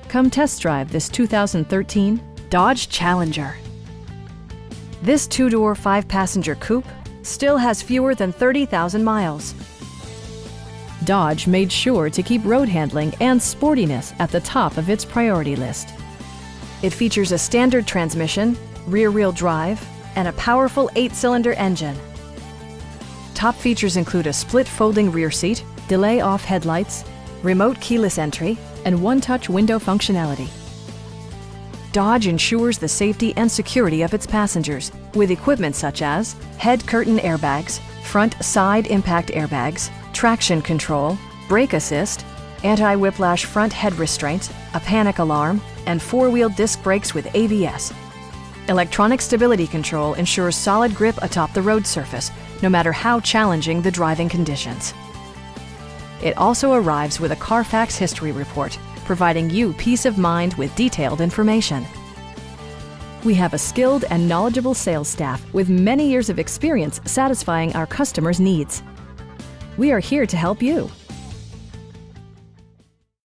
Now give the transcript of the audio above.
Come test drive this 2013 Dodge Challenger. This two-door, five-passenger coupe still has fewer than 30,000 miles. Dodge made sure to keep road handling and sportiness at the top of its priority list. It features a standard transmission, rear-wheel drive, and a powerful 8-cylinder engine. Top features include a split folding rear seat, delay-off headlights, remote keyless entry, and one-touch window functionality. Dodge ensures the safety and security of its passengers with equipment such as head curtain airbags, front side impact airbags, traction control, brake assist, anti-whiplash front head restraints, a panic alarm, and four-wheel disc brakes with ABS. Electronic stability control ensures solid grip atop the road surface, no matter how challenging the driving conditions. It also arrives with a Carfax history report, providing you peace of mind with detailed information. We have a skilled and knowledgeable sales staff with many years of experience satisfying our customers' needs. We are here to help you.